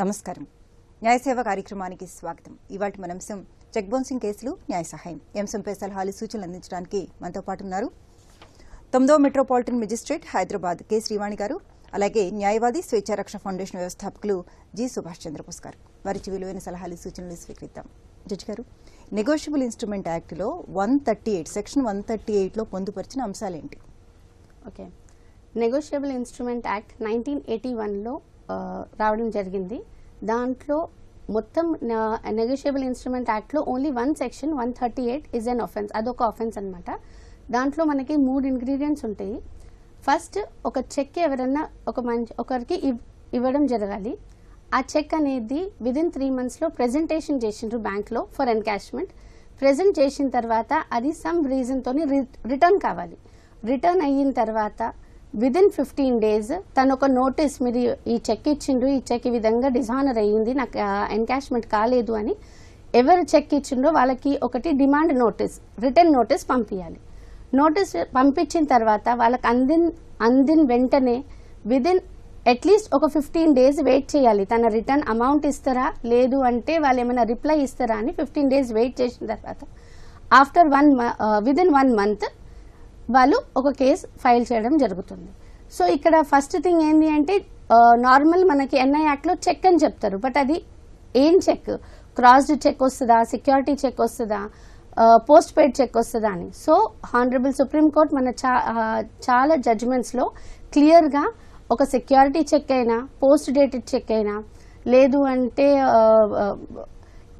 నమస్కారం. న్యాయ సేవ కార్యక్రమానికి స్వాగతం. ఇవాళ మన అంశం చెక్ బౌన్సింగ్ కేసులు న్యాయ సహాయం. ఈ అంశంపై సలహాలు సూచనలు అందించడానికి మనతో పాటు ఉన్నారు 9వ metropolitan magistrate Hyderabad K Srivani గారు, అలాగే న్యాయవాది స్వేచ్ఛారక్ష ఫౌండేషన్ వ్యవస్థాపకులు జి సుభాష్ చంద్రబోస్ గారు. వారికి విలువైన సలహాలు సూచనలు స్వీకరిద్దాం. జడ్జి గారు, నెగోషియబుల్ ఇన్స్ట్రుమెంట్ యాక్ట్లో 138 సెక్షన్ 138లో పొందుపరిచిన అంశాలేంటి? ఓకే, నెగోషియబుల్ ఇన్స్ట్రుమెంట్ యాక్ట్ 1981లో రావడం జరిగింది. దాంట్లో మొత్తం నెగోషియబుల్ ఇన్స్ట్రుమెంట్ యాక్ట్లో only one section 138 is an offence, అదొక ఆఫెన్స్ అనమాట. దాంట్లో మనకి 3 ఇంగ్రీడియంట్స్ ఉంటాయి. ఫస్ట్, ఒక చెక్ ఎవరన్నా ఒకరికి ఇవ్వడం జరగాలి. ఆ చెక్ అనేది విదిన్ 3 monthsలో ప్రెజెంటేషన్ చేసిండ్రు బ్యాంక్లో ఫర్ ఎన్కాష్మెంట్. ప్రెజెంట్ చేసిన తర్వాత అది సమ్ రీజన్తో రిటర్న్ కావాలి. రిటర్న్ అయిన తర్వాత విదిన్ 15 days తను ఒక నోటీస్, మీరు ఈ చెక్ ఇచ్చిండ్రు, ఈ చెక్ ఈ విధంగా డిజానర్ అయ్యింది, నాకు ఎన్కాష్మెంట్ కాలేదు అని ఎవరు చెక్ ఇచ్చిండ్రో వాళ్ళకి ఒకటి డిమాండ్ నోటీస్, రిటర్న్ నోటీస్ పంపించాలి. నోటీస్ పంపించిన తర్వాత వాళ్ళకి అందిన వెంటనే విదిన్ అట్లీస్ట్ ఒక 15 days వెయిట్ చేయాలి. తన రిటర్న్ అమౌంట్ ఇస్తారా, లేదు అంటే వాళ్ళు ఏమైనా రిప్లై ఇస్తారా అని 15 days వెయిట్ చేసిన తర్వాత ఆఫ్టర్ విదిన్ 1 month వాళ్ళు ఒక కేసు ఫైల్ చేయడం జరుగుతుంది. సో ఇక్కడ ఫస్ట్ థింగ్ ఏంటి అంటే, నార్మల్ మనకి ఎన్ఐ యాక్ట్లో చెక్ అని చెప్తారు, బట్ అది ఏం చెక్, క్రాస్డ్ చెక్ వస్తుందా, సెక్యూరిటీ చెక్ వస్తుందా, పోస్ట్ పెయిడ్ చెక్ వస్తుందా అని. సో హానరబుల్ సుప్రీంకోర్టు మన చాలా జడ్జిమెంట్స్లో క్లియర్గా ఒక సెక్యూరిటీ చెక్ అయినా, పోస్ట్ డేటెడ్ చెక్ అయినా, లేదు అంటే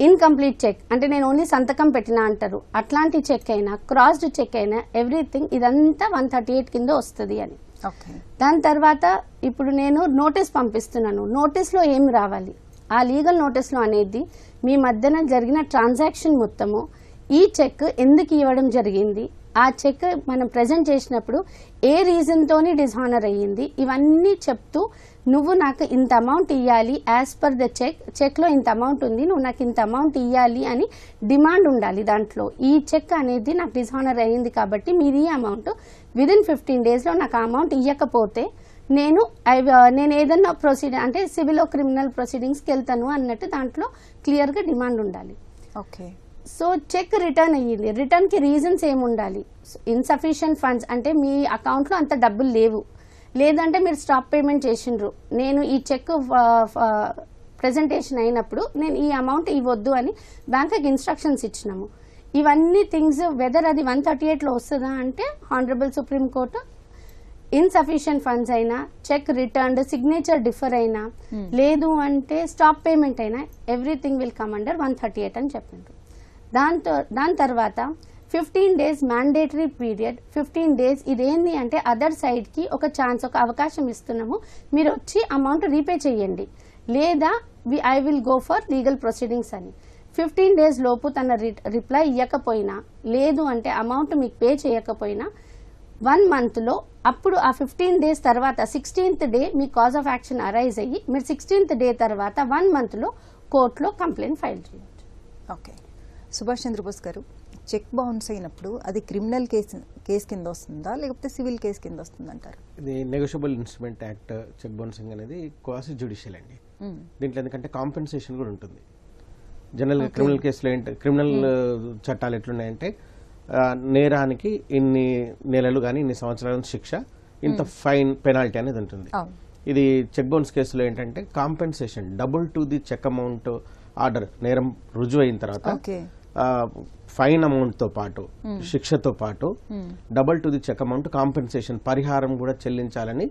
ఇన్కంప్లీట్ చెక్ అంటే నేను ఓన్లీ సంతకం పెట్టినా అంటారు, అట్లాంటి చెక్ అయినా, క్రాస్డ్ చెక్ అయినా, ఎవ్రీథింగ్ ఇదంతా 138 కింద వస్తుంది అని. దాని తర్వాత ఇప్పుడు నేను నోటీస్ పంపిస్తున్నాను, నోటీస్లో ఏం రావాలి, ఆ లీగల్ నోటీస్లో అనేది మీ మధ్యన జరిగిన ట్రాన్సాక్షన్ మొత్తము, ఈ చెక్ ఎందుకు ఇవ్వడం జరిగింది, ఆ చెక్ మనం ప్రజెంట్ చేసినప్పుడు ఏ రీజన్తోని డిజానర్ అయ్యింది, ఇవన్నీ చెప్తూ నువ్వు నాకు ఇంత అమౌంట్ ఇవ్వాలి, యాజ్ పర్ ద చెక్లో ఇంత అమౌంట్ ఉంది, నువ్వు నాకు ఇంత అమౌంట్ ఇవ్వాలి అని డిమాండ్ ఉండాలి. దాంట్లో ఈ చెక్ అనేది నాకు డిజానర్ అయ్యింది కాబట్టి మీరు ఈ అమౌంట్ విదిన్ 15 daysలో నాకు ఆ అమౌంట్ ఇవ్వకపోతే నేను ఏదన్నా ప్రొసీడింగ్ అంటే సివిల్ క్రిమినల్ ప్రొసీడింగ్స్కి వెళ్తాను అన్నట్టు దాంట్లో క్లియర్గా డిమాండ్ ఉండాలి. ఓకే. సో చెక్ రిటర్న్ అయ్యింది, రిటర్న్కి రీజన్స్ ఏముండాలి, ఇన్సఫిషియెంట్ ఫండ్స్ అంటే మీ అకౌంట్లో అంత డబ్బులు లేవు, లేదంటే మీరు స్టాప్ పేమెంట్ చేసిండ్రు, నేను ఈ చెక్ ప్రెజెంటేషన్ అయినప్పుడు నేను ఈ అమౌంట్ ఇవ్వద్దు అని బ్యాంకుకి ఇన్స్ట్రక్షన్స్ ఇచ్చినాము. ఇవన్నీ థింగ్స్ వెదర్ అది 138లో వస్తుందా అంటే హానరబుల్ సుప్రీంకోర్టు ఇన్సఫిషియెంట్ ఫండ్స్ అయినా, చెక్ రిటర్న్డ్, సిగ్నేచర్ డిఫర్ అయినా, లేదు అంటే స్టాప్ పేమెంట్ అయినా ఎవ్రీథింగ్ విల్ కమ్ అండర్ 138 అని చెప్పిండ్రు. దాని తర్వాత 15 days మ్యాండేటరీ పీరియడ్. 15 days ఇదేంటి అంటే అదర్ సైడ్కి ఒక ఛాన్స్, ఒక అవకాశం ఇస్తున్నాము, మీరు వచ్చి అమౌంట్ రీపే చేయండి, లేదా I will go for legal proceedings అని. 15 days లోపు తన రిప్లై ఇవ్వకపోయినా, లేదు అంటే అమౌంట్ మీకు పే చేయకపోయినా 1 monthలో అప్పుడు ఆ 15 days తర్వాత 16th day me cause of action arise అయ్యి మీరు 16th day తర్వాత 1 monthలో కోర్టులో కంప్లైంట్ ఫైల్ చేయొచ్చు. ఓకే. సుభాష్ చంద్రబోస్ గారు, చెక్ బౌన్స్ అయినప్పుడు అది క్రిమినల్ కేసు కింద వస్తుందా లేకపోతే సివిల్ కేసు కింద వస్తుందంటారు? ఇది negotiable instrument act cheque bouncing అనేది క్వాసి జ్యుడిషియల్ అండి. దీంట్లో ఎందుకంటే కాంపెన్సేషన్ కూడా ఉంటుంది. జనరల్ క్రిమినల్ కేసులో క్రిమినల్ చట్టాలు ఎట్లున్నాయంటే నేరానికి ఇన్ని నెలలు కానీ ఇన్ని సంవత్సరాల శిక్ష, ఇంత ఫైన్ పెనాల్టీ అనేది ఉంటుంది. ఇది చెక్ బౌన్స్ కేసులో ఏంటంటే compensation double to the check amount order, నేరం రుజువు అయిన తర్వాత ఫైన్ అమౌంట్ తో పాటు శిక్షతో పాటు double to the check amount compensation పరిహారం కూడా చెల్లించాలని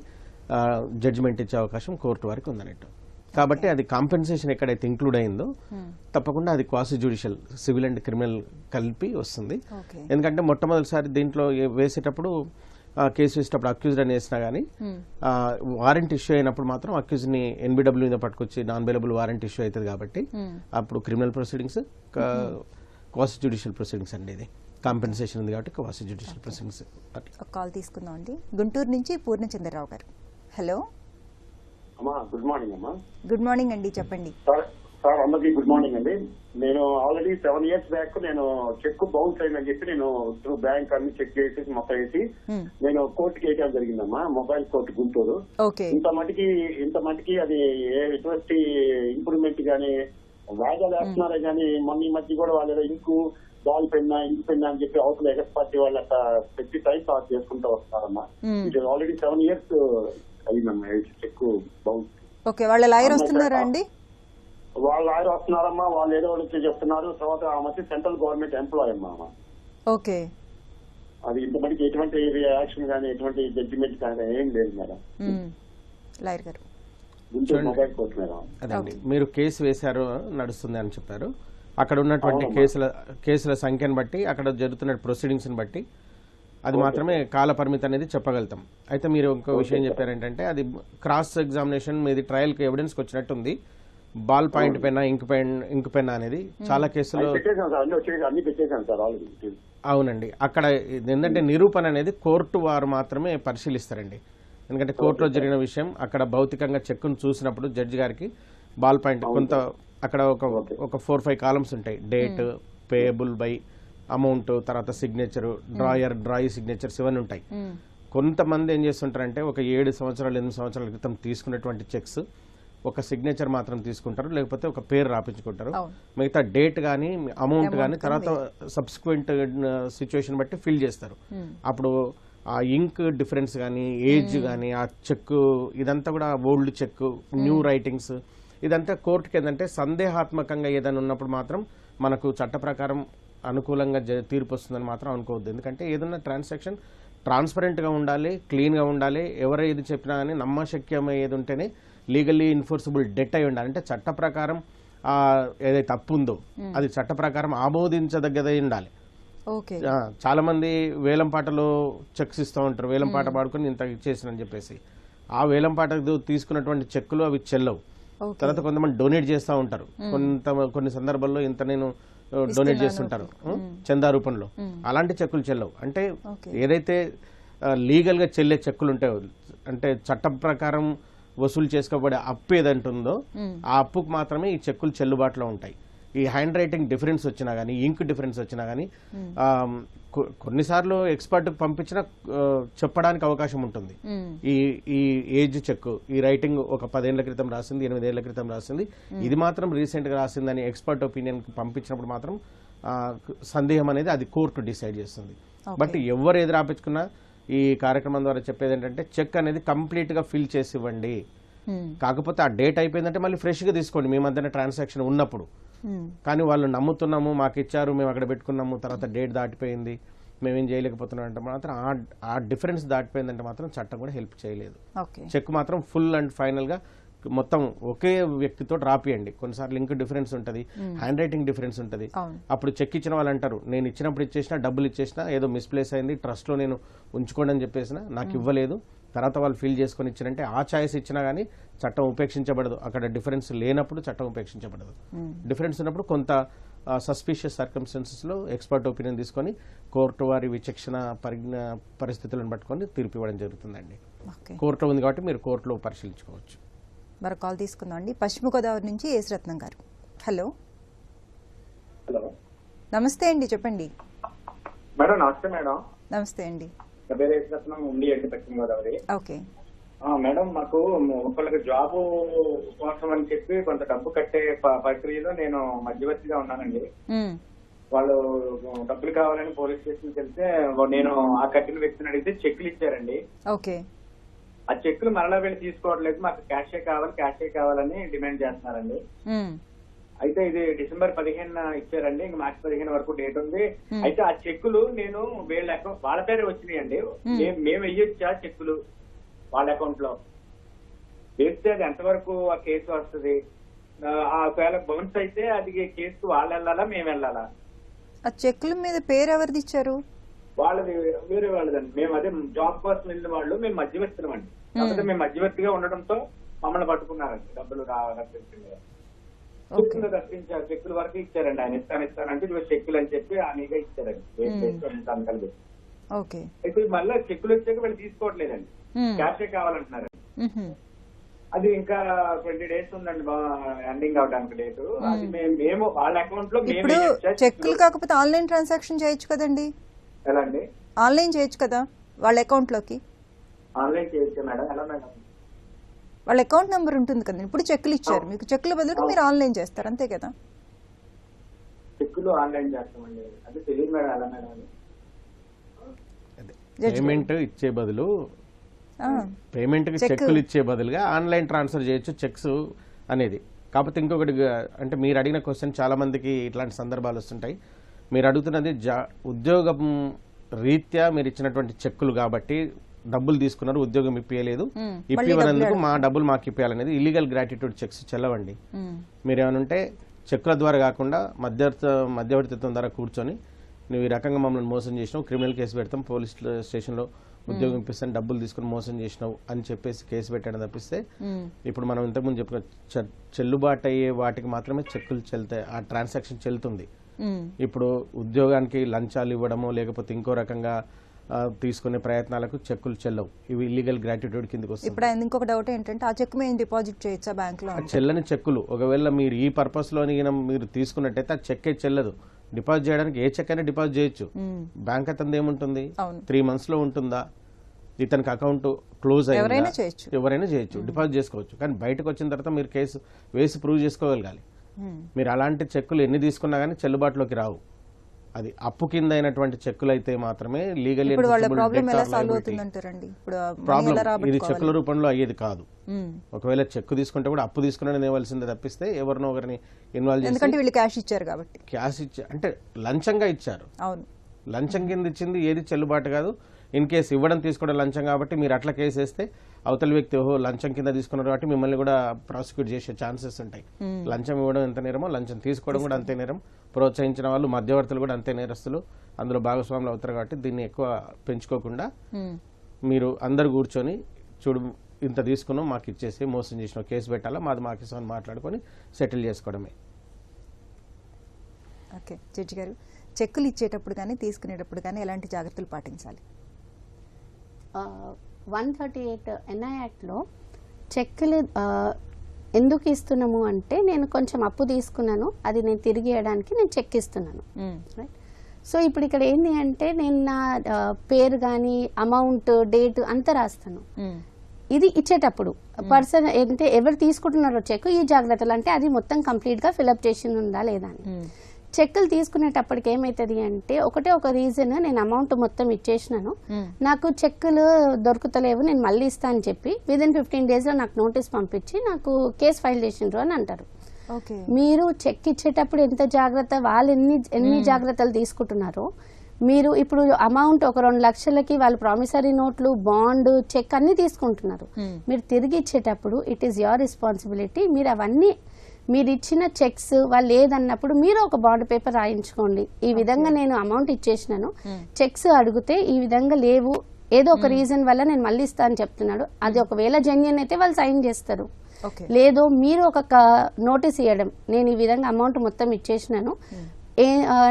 జడ్జిమెంట్ ఇచ్చే అవకాశం కోర్టు వారికి ఉందన్నట్టు. కాబట్టి అది కాంపెన్సేషన్ ఎక్కడైతే ఇంక్లూడ్ అయిందో తప్పకుండా అది క్వాసి జ్యుడిషియల్, సివిల్ అండ్ క్రిమినల్ కలిపి వస్తుంది. ఎందుకంటే మొట్టమొదటిసారి దీంట్లో వేసేటప్పుడు కేసు వేసేటప్పుడు అక్యూజ్డ్ అని వేసినా కానీ వారెంట్ ఇష్యూ అయినప్పుడు మాత్రం అక్యూజ్ ని ఎన్బిడబ్ల్యూ మీద పట్టుకొచ్చి నాన్ బెయిలబుల్ వారెంట్ ఇష్యూ అవుతుంది కాబట్టి అప్పుడు క్రిమినల్ ప్రొసీడింగ్స్, క్వాసి జ్యుడిషియల్ ప్రొసీడింగ్స్ అండి. ఇది కాంపెన్సేషన్ ఉంది కాబట్టి క్వాసి జ్యుడిషియల్ ప్రొసీడింగ్స్. ఒక కాల్ తీసుకుందాం అండి. గుంటూరు నుంచి పూర్ణచంద్రరావు గారు. హలో. గుడ్ మార్నింగ్ అమ్మా. గుడ్ మార్నింగ్ అండి, చెప్పండి. సార్ అందరికీ గుడ్ మార్నింగ్ అండి. నేను ఆల్రెడీ 7 years బ్యాక్ నేను చెక్ బౌన్స్ అయిందని చెప్పి నేను త్రూ బ్యాంక్ అన్ని చెక్ చేసి మొత్తం వేసి నేను కోర్టుకి వేయడం జరిగిందమ్మా, మొబైల్ కోర్టు గుంటూరు. ఇంత మటుకి అది ఎటువంటి ఇంప్రూవ్మెంట్ గానీ వాయిదాలు వేస్తున్నారే గానీ మొన్న ఈ మధ్య కూడా వాళ్ళు ink ball Penna ink Penna అని చెప్పి అవతల ఎగస్ పార్టీ వాళ్ళు అట్లా ప్రతి టైం పాస్ చేసుకుంటూ వస్తున్నారమ్మా. ఇది ఆల్రెడీ 7 years అయిందమ్మా చెక్ బౌన్స్. ఓకే, వాళ్ళ లాయర్ వస్తున్నారా అండి? వాళ్ళు లాయర్ వస్తున్నారమ్మా, వాళ్ళు ఏదో వచ్చి చెప్తున్నారు. తర్వాత ఆ మధ్య సెంట్రల్ గవర్నమెంట్ ఎంప్లాయ్ అమ్మా. ఓకే, అది ఇంతమందికి ఎటువంటి యాక్షన్ కానీ ఎటువంటి జడ్జిమెంట్ కానీ ఏం లేదు మేడం. లాయర్ గారు మొబైల్ కోర్టు మేడం. అదండి, మీరు కేసు వేశారు నడుస్తుంది అని చెప్పారు. అక్కడ ఉన్నటువంటి కేసుల సంఖ్యను బట్టి, అక్కడ జరుగుతున్న ప్రొసీడింగ్స్ ని బట్టి అది మాత్రమే కాల పరిమితి అనేది చెప్పగలుగుతాం. అయితే మీరు ఇంకో విషయం చెప్పారేంటంటే అది క్రాస్ ఎగ్జామినేషన్ మీది ట్రయల్ కి ఎవిడెన్స్ వచ్చినట్టుంది. బాల్ పాయింట్ పెన్నా ఇంక్ పెన్నా అనేది చాలా కేసులో అవునండి. అక్కడ ఏంటంటే నిరూపణ అనేది కోర్టు వారు మాత్రమే పరిశీలిస్తారండి. ఎందుకంటే కోర్టులో జరిగిన విషయం అక్కడ భౌతికంగా చెక్కును చూసినప్పుడు జడ్జి గారికి బాల్ పాయింట్ కొంత అక్కడ ఒక 4-5 కాలమ్స్ ఉంటాయి. డేట్, పేయబుల్ బై, అమౌంట్, తర్వాత సిగ్నేచర్, డ్రాయి సిగ్నేచర్స్ ఇవన్నీ ఉంటాయి. కొంతమంది ఏం చేస్తుంటారంటే ఒక 7 సంవత్సరాలు 8 సంవత్సరాల క్రితం తీసుకున్నటువంటి చెక్స్ ఒక సిగ్నేచర్ మాత్రం తీసుకుంటారు, లేకపోతే ఒక పేరు రాపించుకుంటారు. మిగతా డేట్ కానీ అమౌంట్ కానీ తర్వాత సబ్సిక్వెంట్ సిచ్యువేషన్ బట్టి ఫిల్ చేస్తారు. అప్పుడు ఆ ఇంక్ డిఫరెన్స్ కానీ ఏజ్ కానీ ఆ చెక్ ఇదంతా కూడా ఓల్డ్ చెక్, న్యూ రైటింగ్స్ ఇదంతా కోర్టుకి ఏంటంటే సందేహాత్మకంగా ఏదైనా ఉన్నప్పుడు మాత్రం మనకు చట్ట ప్రకారం అనుకూలంగా తీర్పు వస్తుందని మాత్రం అనుకోవద్దు. ఎందుకంటే ఏదైనా ట్రాన్సాక్షన్ ట్రాన్స్పరెంట్ గా ఉండాలి, క్లీన్ గా ఉండాలి. ఎవరు ఏది చెప్పినా కానీ నమ్మశక్యమయ్యేది ఉంటేనే లీగల్లీ ఎన్ఫోర్సబుల్ డెట్ అయి ఉండాలి. అంటే చట్ట ప్రకారం ఏదైతే తప్పు ఉందో అది చట్ట ప్రకారం ఆమోదించదగ్గదై ఉండాలి. చాలా మంది వేలం పాటలో చెక్స్ ఇస్తూ ఉంటారు, వేలం పాట పాడుకుని ఇంత ఇచ్చేసినని చెప్పేసి. ఆ వేలం పాట తీసుకున్నటువంటి చెక్కులు అవి చెల్లవు. తర్వాత కొంతమంది డొనేట్ చేస్తూ ఉంటారు. కొన్ని సందర్భాల్లో ఇంత నేను డొనేట్ చేస్తుంటారు చందా రూపంలో. అలాంటి చెక్కులు చెల్లవు. అంటే ఏదైతే లీగల్ గా చెల్లే చెక్కులు ఉంటాయో, అంటే చట్టం ప్రకారం వసూలు చేసుకోబడే అప్పు ఏదంటుందో ఆ అప్పుకు మాత్రమే ఈ చెక్కులు చెల్లుబాటులో ఉంటాయి. ఈ హ్యాండ్ రైటింగ్ డిఫరెన్స్ వచ్చినా గానీ, ఇంక్ డిఫరెన్స్ వచ్చినా గానీ కొన్నిసార్లు ఎక్స్పర్ట్ పంపించిన చెప్పడానికి అవకాశం ఉంటుంది. ఈ ఏజ్ చెక్, ఈ రైటింగ్ ఒక 10 ఏళ్ల క్రితం రాసింది, 8 ఏళ్ల క్రితం రాసింది, ఇది మాత్రం రీసెంట్ గా రాసిందని ఎక్స్పర్ట్ ఒపీనియన్ పంపించినప్పుడు మాత్రం సందేహం అనేది అది కోర్టు డిసైడ్ చేస్తుంది. బట్ ఎవరు ఏది రాపించుకున్నా ఈ కార్యక్రమం ద్వారా చెప్పేది ఏంటంటే చెక్ అనేది కంప్లీట్ గా ఫిల్ చేసి ఇవ్వండి. కాకపోతే ఆ డేట్ అయిపోయిందంటే మళ్ళీ ఫ్రెష్ గా తీసుకోండి మీ మధ్యన ట్రాన్సాక్షన్ ఉన్నప్పుడు. కానీ వాళ్ళు నమ్ముతున్నాము, మాకు ఇచ్చారు, మేము అక్కడ పెట్టుకున్నాము, తర్వాత డేట్ దాటిపోయింది, మేమేం చేయలేకపోతున్నాం అంటే మాత్రం ఆ డిఫరెన్స్ దాటిపోయిందంటే మాత్రం చట్టం కూడా హెల్ప్ చేయలేదు. చెక్ మాత్రం ఫుల్ అండ్ ఫైనల్ గా మొత్తం ఒకే వ్యక్తితో రాపియండి. కొన్నిసార్లు లింక్ డిఫరెన్స్ ఉంటుంది, హ్యాండ్ రైటింగ్ డిఫరెన్స్ ఉంటుంది. అప్పుడు చెక్ ఇచ్చిన వాళ్ళు అంటారు నేను ఇచ్చినప్పుడు ఇచ్చేసినా, డబ్బులు ఇచ్చేసినా, ఏదో మిస్ప్లేస్ అయింది, ట్రస్ట్ లో నేను ఉంచుకోండి అని చెప్పేసిన, నాకు ఇవ్వలేదు, తర్వాత వాళ్ళు ఫిల్ చేసుకుని ఇచ్చారంటే ఆ ఛాయిస్ ఇచ్చినా గానీ చట్టం ఉపేక్షించబడదు. అక్కడ డిఫరెన్స్ లేనప్పుడు చట్టం ఉపేక్షించబడదు. డిఫరెన్స్ ఉన్నప్పుడు కొంత సస్పిషియస్ సర్కమ్స్టాన్సెస్ లో ఎక్స్పర్ట్ ఒపీనియన్ తీసుకొని కోర్టు వారి విచక్షణ పరిస్థితులను పట్టుకొని తీర్పు ఇవ్వడం జరుగుతుందండి. కోర్టులో ఉంది కాబట్టి మీరు కోర్టులో పరిశీలించుకోవచ్చు. మరో కాల్ తీసుకుందాం అండి. పశ్చిమ గోదావరి నుంచి ఏసురత్నం గారు. హలో నమస్తే అండి, చెప్పండి. మేడం నమస్తే. మేడం నమస్తే అండి. ఉంది అండి పశ్చిమ గోదావరి. ఓకే మేడం, మాకు ఒకళ్ళకి జాబ్ కోసం అని చెప్పి కొంత డబ్బు కట్టే ప్రక్రియలో నేను మధ్యవర్తిగా ఉన్నానండి. వాళ్ళు డబ్బులు కావాలని పోలీస్ స్టేషన్ వెళ్తే నేను ఆ కట్టిన వ్యక్తిని అడిగితే చెక్కులు ఇచ్చారండి. ఓకే, ఆ చెక్కులు మరలా వెళ్ళి తీసుకోవట్లేదు, మాకు క్యాషే కావాలని డిమాండ్ చేస్తున్నారండి. అయితే ఇది డిసెంబర్ 15 ఇచ్చారండి, ఇంక మార్చి 15 వరకు డేట్ ఉంది. అయితే ఆ చెక్కులు నేను వాళ్ళ పేరే వచ్చినాయండి. మేము వెయ్యొచ్చా చెక్కులు వాళ్ళ అకౌంట్ లో వేస్తే అది ఎంతవరకు ఆ కేసు వస్తుంది? ఒకవేళ బౌన్స్ అయితే అది కేసు వాళ్ళు వెళ్ళాలా మేము వెళ్ళాలా? ఆ చెక్కుల మీద పేరు ఎవరిది ఇచ్చారు? వాళ్ళది వేరే వాళ్ళదండి. మేము అదే జాబ్ కోసం వెళ్ళిన వాళ్ళు, మేము మధ్యవర్తులం అండి. కాకపోతే మేము మధ్యవర్తిగా ఉండడంతో మమ్మల్ని పట్టుకున్నారండి. డబ్బులు చెక్కులు రప్పించారు, చెక్కుల వరకు ఇచ్చారండి. ఆయన ఇస్తానంటే చెక్కులు అని చెప్పి ఆయనగా ఇచ్చారండి. ఓకే, అయితే మళ్ళీ చెక్కులు వచ్చాక వీళ్ళు తీసుకోవట్లేదండి, క్యాషే కావాలంటున్నారండి. అది ఇంకా 20 days ఉందండి ఎండింగ్ అవడానికి డేట్. అది మేము వాళ్ళ అకౌంట్ లో ఇప్పుడు చెక్కులు కాకపోతే ఆన్లైన్ ట్రాన్సాక్షన్ చేయొచ్చు కదండి. ఎలా అండి? ఆన్లైన్ చేయొచ్చు కదా వాళ్ళ అకౌంట్ లోకి. ఆన్లైన్ చేయొచ్చు మేడం. ఎలా మేడం? వాళ్ళ అకౌంట్ నెంబర్ ఉంటుంది కదండి. ఇప్పుడు చెక్కులు ఇచ్చారు మీకు, చెక్కుల బదులుగా మీరు ఆన్లైన్ చేస్తారు అంతే కదా. చెక్కులు ఆన్లైన్ చేస్తామండి. అది తెలియదు మేడం. ఎలా మేడం? పేమెంట్ ఇచ్చే బదులు పేమెంట్ కి చెక్కులు ఇచ్చే బదులుగా ఆన్లైన్ ట్రాన్స్ఫర్ చేయొచ్చు చెక్స్ అనేది. కాకపోతే ఇంకొకటి అంటే మీరు అడిగిన క్వశ్చన్ చాలా మందికి ఇట్లాంటి సందర్భాలు వస్తుంటాయి. మీరు అడుగుతున్నది ఉద్యోగం రీత్యా మీరు ఇచ్చినటువంటి చెక్కులు కాబట్టి డబ్బులు తీసుకున్నారు, ఉద్యోగం ఇప్పియలేదు, ఇప్పివనందుకు మా డబ్బులు మాకు ఇప్పియాలనేది ఇల్లీగల్ గ్రాట్యుటూడ్ చెక్స్ చెల్లవండి. మీరేమనుంటే చెక్కుల ద్వారా కాకుండా మధ్యవర్తిత్వం ద్వారా కూర్చొని నువ్వు ఈ రకంగా మమ్మల్ని మోసం చేసినావు, క్రిమినల్ కేసు పెడతాం, పోలీస్ స్టేషన్లో ఉద్యోగం ఇప్పిస్తాను, డబ్బులు తీసుకుని మోసం చేసినావు అని చెప్పేసి కేసు పెట్టడం తప్పిస్తే ఇప్పుడు మనం ఇంతకుముందు చెప్పుకున్న చెల్లుబాటు అయ్యే వాటికి మాత్రమే చెక్కులు చెల్తాయి, ఆ ట్రాన్సాక్షన్ చెల్లుతుంది. ఇప్పుడు ఉద్యోగానికి లంచాలు ఇవ్వడమో లేకపోతే ఇంకో రకంగా తీసుకునే ప్రయత్నాలకు చెక్కులు చెల్లవు. ఇవి ఇల్లీగల్ గ్రాట్యుటూడ్ కిందకి వస్తుంది. ఇప్పుడు ఇంకొక డౌట్ ఏంటంటే ఆ చెక్ మేము డిపాజిట్ చేయొచ్చా బ్యాంక్ లో? చెల్లని చెక్కులు ఒకవేళ మీరు ఈ పర్పస్ లోని మీరు తీసుకున్నట్టయితే ఆ చెక్కే చెల్లదు. డిపాజిట్ చేయడానికి ఏ చెక్ అయినా డిపాజిట్ చేయొచ్చు. బ్యాంక్ అతనిది ఏముంటుంది, 3 months లో ఉంటుందా, ఇతనికి అకౌంట్ క్లోజ్ అయ్యిందా, ఎవరైనా చేయొచ్చు, డిపాజిట్ చేసుకోవచ్చు. కానీ బయటకు వచ్చిన తర్వాత మీరు కేసు వేసి ప్రూవ్ చేసుకోగలగాలి. మీరు అలాంటి చెక్కులు ఎన్ని తీసుకున్నా కానీ చెల్లుబాటులోకి రావు. అది అప్పు కింద అయినటువంటి చెక్కులు అయితే మాత్రమే లీగల్లీ ప్రాబ్లం. ఇది చెక్కుల రూపంలో అయ్యేది కాదు. ఒకవేళ చెక్కు తీసుకుంటే కూడా అప్పు తీసుకుని ఇవ్వాల్సిందే తప్పిస్తే ఎవరినో ఒకరిని ఇన్వాల్వ్ చేసి క్యాష్ ఇచ్చారు కాబట్టి క్యాష్ ఇచ్చారు అంటే లంచంగా ఇచ్చారు. లంచం కింద ఇచ్చింది ఏది చెల్లుబాటు కాదు. ఇన్ కేసు ఇవ్వడం తీసుకోవడం లంచం కాబట్టి మీరు అట్లా కేసు వేస్తే అవతల వ్యక్తి లంచం కింద తీసుకున్నారు కాబట్టి మిమ్మల్ని కూడా ప్రాసిక్యూట్ చేసే ఛాన్సెస్ ఉంటాయి. లంచం ఇవ్వడం ఎంత నేరమో లంచం తీసుకోవడం కూడా అంతే నేరం. ప్రోత్సహించిన వాళ్ళు మధ్యవర్తులు కూడా అంతే నేరస్తులు, అందులో భాగస్వాములు అవుతారు. కాబట్టి దీన్ని ఎక్కువ పెంచుకోకుండా మీరు అందరు కూర్చొని చూడు ఇంత తీసుకున్నాం మాకు ఇచ్చేసి మోసం చేసిన కేసు పెట్టాలా, మాది మాకు ఇస్తామని మాట్లాడుకొని సెటిల్ చేసుకోవడమే. ఓకే జడ్జి గారు, చెక్కులు ఇచ్చేటప్పుడు కానీ తీసుకునేటప్పుడు కానీ ఎలాంటి జాగ్రత్తలు పాటించాలి? 138 NI యాక్ట్లో చెక్కులు ఎందుకు ఇస్తున్నాము అంటే నేను కొంచెం అప్పు తీసుకున్నాను, అది నేను తిరిగి ఇవ్వడానికి నేను చెక్ ఇస్తున్నాను. రైట్. సో ఇప్పుడు ఇక్కడ ఏంటి అంటే నేను నా పేరు కానీ అమౌంట్ డేట్ అంతా రాస్తాను. ఇది ఇచ్చేటప్పుడు పర్సన్ అంటే ఎవరు తీసుకుంటున్నారో చెక్ ఈ జాగ్రత్తలు అంటే అది మొత్తం కంప్లీట్గా ఫిల్అప్ చేసి ఉందా లేదా అని. చెక్కులు తీసుకునేటప్పటికి ఏమవుతుంది అంటే ఒకటే ఒక రీజన్, నేను అమౌంట్ మొత్తం ఇచ్చేసినాను, నాకు చెక్కులు దొరుకుతలేవు, నేను మళ్ళీ ఇస్తా అని చెప్పి విదిన్ 15 days లో నాకు నోటీస్ పంపించి నాకు కేసు ఫైల్ చేసిండ్రు అని అంటారు. మీరు చెక్ ఇచ్చేటప్పుడు ఎంత జాగ్రత్త, వాళ్ళు ఎన్ని జాగ్రత్తలు తీసుకుంటున్నారో, మీరు ఇప్పుడు అమౌంట్ ఒక 2 లక్షలకి వాళ్ళు ప్రామిసరీ నోట్లు, బాండ్, చెక్ అన్ని తీసుకుంటున్నారు. మీరు తిరిగి ఇచ్చేటప్పుడు ఇట్ ఈస్ యువర్ రెస్పాన్సిబిలిటీ. మీరు అవన్నీ మీరు ఇచ్చిన చెక్స్ వాళ్ళు లేదన్నప్పుడు మీరు ఒక బాండ్ పేపర్ రాయించుకోండి. ఈ విధంగా నేను అమౌంట్ ఇచ్చేసినాను, చెక్స్ అడిగితే ఈ విధంగా లేవు, ఏదో ఒక రీజన్ వల్ల నేను మళ్ళీ ఇస్తా అని చెప్తున్నాడు. అది ఒకవేళ జెన్యూన్ అయితే వాళ్ళు సైన్ చేస్తారు. లేదో మీరు ఒక నోటీస్ ఇవ్వడం, నేను ఈ విధంగా అమౌంట్ మొత్తం ఇచ్చేసినాను,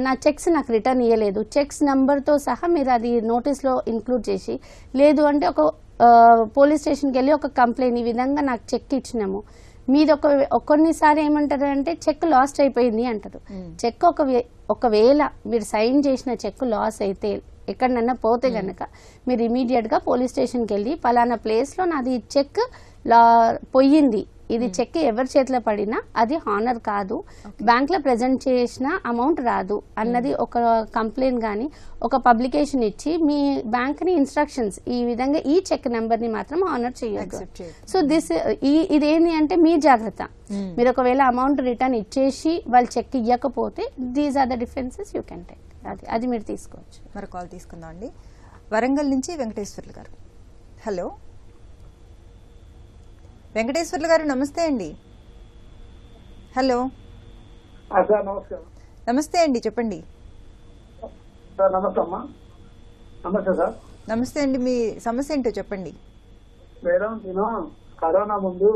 నా చెక్స్ నాకు రిటర్న్ ఇవ్వలేదు, చెక్స్ నంబర్తో సహా మీరు అది నోటీస్లో ఇంక్లూడ్ చేసి, లేదు అంటే ఒక పోలీస్ స్టేషన్కి వెళ్ళి ఒక కంప్లైంట్, ఈ విధంగా నాకు చెక్ ఇచ్చినాము, మీరు కొన్నిసారి ఏమంటారు అంటే చెక్ లాస్ట్ అయిపోయింది అంటారు. చెక్ ఒకవేళ మీరు సైన్ చేసిన చెక్ లాస్ అయితే ఎక్కడన్నా పోతే గనక మీరు ఇమీడియట్ గా పోలీస్ స్టేషన్కి వెళ్ళి పలానా ప్లేస్ లో నాది చెక్ పోయింది, ఇది చెక్ ఎవరి చేతిలో పడినా అది హానర్ కాదు, బ్యాంక్ లో ప్రెజెంట్ చేసిన అమౌంట్ రాదు అన్నది ఒక కంప్లైంట్ గానీ ఒక పబ్లికేషన్ ఇచ్చి మీ బ్యాంక్ ని ఇన్స్ట్రక్షన్స్, ఈ విధంగా ఈ చెక్ నెంబర్ ని మాత్రం హానర్ చేయొద్దు. సో ఇదేంటి అంటే మీ జాగ్రత్త. మీరు ఒకవేళ అమౌంట్ రిటర్న్ ఇచ్చేసి వాళ్ళు చెక్ ఇవ్వకపోతే these are the differences you can take. అది మీరు తీసుకోవచ్చు. మరి కాల్ తీసుకుందాం అండి. వరంగల్ నుంచి వెంకటేశ్వర్లు గారు. హలో వెంకటేశ్వర్లు గారు, నమస్తే అండి. హలో సార్, నమస్కారం. నమస్తే అండి, చెప్పండి సార్. నమస్తే అమ్మా. నమస్తే సార్. నమస్తే అండి, మీ సమస్య ఏంటో చెప్పండి. మేడం, నేను కరోనా ముందు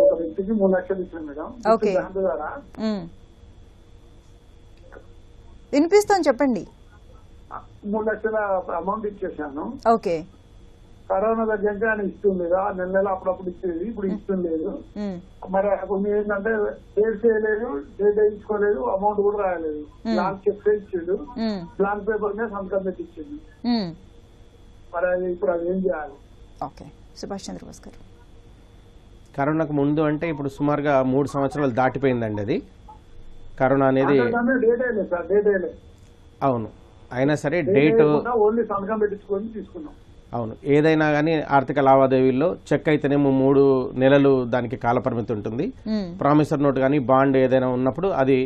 ఒక వ్యక్తికి 3 లక్షలు ఇచ్చాను మేడం. ఓకే, బ్యాంకు ద్వారా వినిపిస్తాను చెప్పండి. 3 లక్షల అమౌంట్ ఇచ్చేసాను. ఓకే. కరోనా దగ్గర ఆయన ఇష్టం లేదు, ఆ నెల అప్పుడప్పుడు ఇచ్చేది, ఇప్పుడు ఇష్టం లేదు. మరి కొన్ని ఏంటంటే డేట్ చేయలేదు, డేట్ వేయించుకోలేదు, అమౌంట్ కూడా రాయలేదు, బ్లాంక్ చెక్ ఇచ్చిండు, బ్లాంక్ పేపర్ మీద సంతకం పెట్టి ఇచ్చిండు. మరి అది ఇప్పుడు అది ఏం చేయాలి? ఓకే, సుభాష్ చంద్రబోస్ గారు. కరోనాకు ముందు అంటే ఇప్పుడు సుమారుగా 3 సంవత్సరాలు దాటిపోయిందండి. అది కరోనా అనేది డేట్ అయ్యలేదు సార్, డేట్ అయ్యలేదు. అవును, అయినా సరే డేట్ ఓన్లీ సంతకం పెట్టించుకొని తీసుకున్నాం. అవును, ఏదైనా కానీ ఆర్థిక లావాదేవీల్లో చెక్ అయితేనేమో 3 నెలలు దానికి కాలపరిమితి ఉంటుంది. ప్రామిసర్ నోట్ కానీ బాండ్ ఏదైనా ఉన్నప్పుడు అది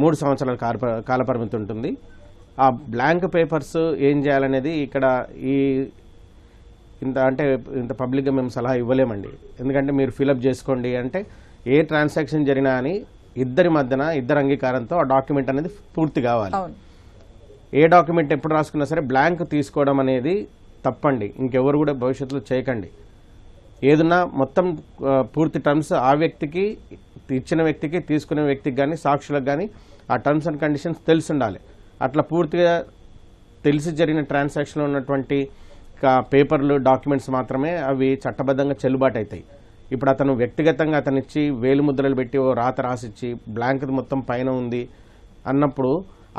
3 సంవత్సరాల కాలపరిమితి ఉంటుంది. ఆ బ్లాంక్ పేపర్స్ ఏం చేయాలనేది ఇక్కడ ఇంత పబ్లిక్గా మేము సలహా ఇవ్వలేమండి. ఎందుకంటే మీరు ఫిలప్ చేసుకోండి అంటే ఏ ట్రాన్సాక్షన్ జరిగినా అని ఇద్దరి మధ్యన ఇద్దరు అంగీకారంతో ఆ డాక్యుమెంట్ అనేది పూర్తి కావాలి. ఏ డాక్యుమెంట్ ఎప్పుడు రాసుకున్నా సరే బ్లాంక్ తీసుకోవడం అనేది తప్పండి. ఇంకెవరు కూడా భవిష్యత్తులో చేయకండి. ఏదన్నా మొత్తం పూర్తి టర్మ్స్ ఆ వ్యక్తికి, ఇచ్చిన వ్యక్తికి, తీసుకునే వ్యక్తికి కానీ సాక్షులకు కానీ ఆ టర్మ్స్ అండ్ కండిషన్స్ తెలిసి ఉండాలి. అట్లా పూర్తిగా తెలిసి జరిగిన ట్రాన్సాక్షన్లో ఉన్నటువంటి పేపర్లు, డాక్యుమెంట్స్ మాత్రమే అవి చట్టబద్ధంగా చెల్లుబాటు అవుతాయి. ఇప్పుడు అతను వ్యక్తిగతంగా అతనిచ్చి వేలు ముద్రలు పెట్టి ఓ రాత రాసిచ్చి బ్లాంక్ మొత్తం పైన ఉంది అన్నప్పుడు